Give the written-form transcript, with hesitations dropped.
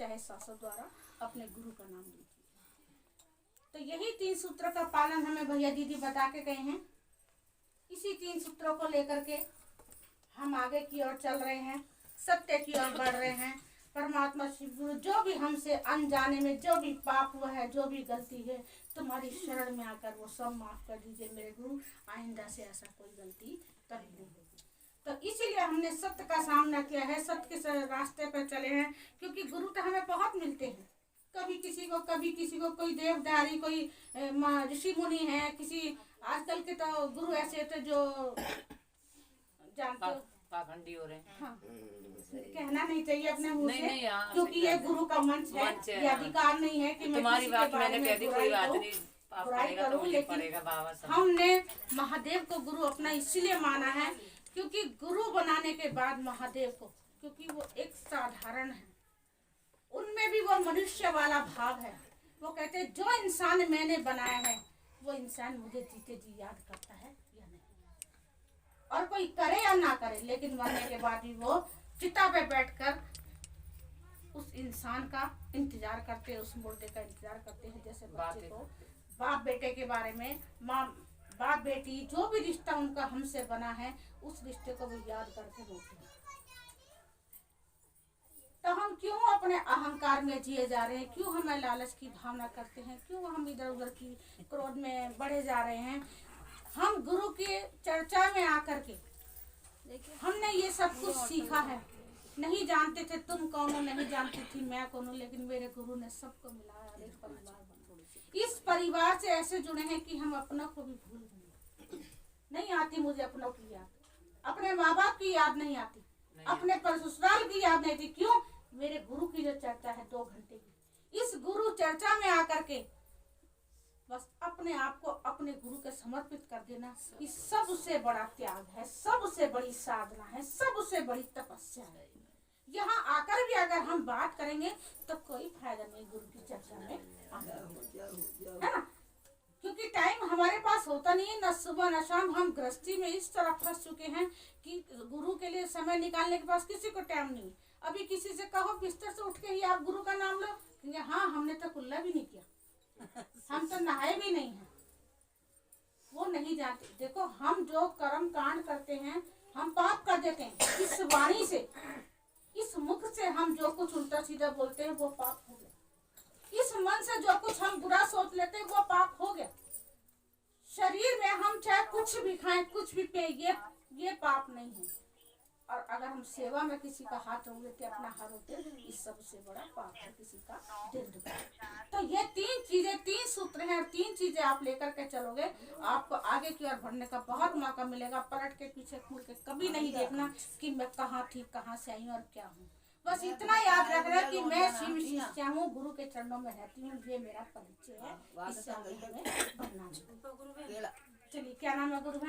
चाहे शासक द्वारा अपने गुरु का नाम लीजिए। तो यही 3 सूत्र का पालन हमें भैया दीदी बता के गए हैं। इसी 3 सूत्रों को लेकर के हम आगे की ओर चल रहे हैं, सत्य की ओर बढ़ रहे हैं। परमात्मा शिव गुरु जो भी हमसे अनजाने में जो भी पाप हुआ है, जो भी गलती है, तुम्हारी शरण में आकर वो सब माफ कर दीजिए मेरे गुरु। आइंदा से ऐसा कोई गलती कभी नहीं होगी। तो इसीलिए हमने सत्य का सामना किया है, सत्य के रास्ते पर चले हैं। क्योंकि गुरु तो हमें बहुत मिलते हैं, कभी किसी को कोई देवदारी, कोई ऋषि मुनि है, किसी आजकल के तो गुरु ऐसे होते जो जानते हो पाखंडी हो रहे हैं। हाँ, कहना नहीं चाहिए अपने मुंह से, क्योंकि नहीं, ये गुरु का मंच है, ये अधिकार नहीं है कि मैं तुम्हारी किसी बात के बारे मैंने में कह दी, कोई बात नहीं, बुराई करूं। लेकिन हमने महादेव को गुरु अपना इसीलिए माना है क्योंकि गुरु बनाने के बाद महादेव को, क्योंकि वो एक साधारण है, उनमें भी वो मनुष्य वाला भाव है। वो कहते हैं जो इंसान मैंने बनाया है वो इंसान मुझे जीते जी याद करता है या नहीं, और कोई करे या ना करे, लेकिन मरने के बाद भी वो चिता पे बैठकर उस इंसान का इंतजार करते हैं, उस मुर्दे का इंतजार करते हैं। जैसे बच्चे को बाप बेटे के बारे में, माँ बाप बेटी जो भी रिश्ता उनका हमसे बना है, उस रिश्ते को वो याद करके रोते हैं। तो हम क्यों अपने अहंकार में जिए जा रहे हैं, क्यों हमें लालच की भावना करते हैं, क्यों हम इधर उधर की क्रोध में बढ़े जा रहे हैं। हम गुरु के चर्चा में आकर के देखिए हमने ये सब कुछ सीखा है। नहीं जानते थे तुम कौन हो, नहीं जानती थी मैं कौन हूँ, लेकिन मेरे गुरु ने सबको मिलाया और एक परिवार बना। इस परिवार से ऐसे जुड़े हैं कि हम अपनों को भी भूल गए। नहीं आती मुझे अपनों की याद, अपने माँ बाप की याद नहीं आती, अपने ससुराल की याद नहीं थी। क्यों? मेरे गुरु की जो चर्चा है 2 घंटे की, इस गुरु चर्चा में आकर के बस अपने आप को अपने गुरु के समर्पित कर देना, ये सबसे बड़ा त्याग है, सबसे बड़ी साधना है, सबसे बड़ी तपस्या है। यहाँ आकर भी अगर हम बात करेंगे तो कोई फायदा नहीं गुरु की चर्चा में, है ना? क्योंकि टाइम हमारे पास होता नहीं है, न सुबह न शाम। हम गृहस्थी में इस तरह फंस चुके हैं कि गुरु के लिए समय निकालने के पास किसी को टाइम नहीं। अभी किसी से कहो बिस्तर से उठ के ही आप गुरु का नाम लो, कहेंगे हाँ हमने तो कुल्ला भी नहीं किया, हम तो नहाए भी नहीं हैं। वो नहीं जानते। देखो हम जो कर्म कांड करते हैं हम पाप कर देते हैं। इस वाणी से, इस मुख से हम जो कुछ उल्टा सीधा बोलते हैं वो पाप हो गया। इस मन से जो कुछ हम बुरा सोच लेते हैं वो पाप हो गया। शरीर में हम चाहे कुछ भी खाएं, कुछ भी पे, ये पाप नहीं है। और अगर हम सेवा में किसी का हाथ रोक लेते, अपना हाथ रोकते, इस सबसे बड़ा पाप है किसी का दिल दुखाना। तो ये 3 चीजें, 3 सूत्र हैं, और 3 चीजें आप लेकर के चलोगे, आपको आगे की ओर बढ़ने का बहुत मौका मिलेगा। पलट के पीछे मुड़ के कभी नहीं देखना कि मैं कहाँ थी, कहाँ से आई और क्या हूँ। बस इतना याद रखना कि मैं शिव शिष्या हूँ, गुरु के चरणों में रहती हूँ, ये मेरा परिचय है। इससे आगे हमें बढ़ना चाहिए। चलिए, क्या नाम है गुरु?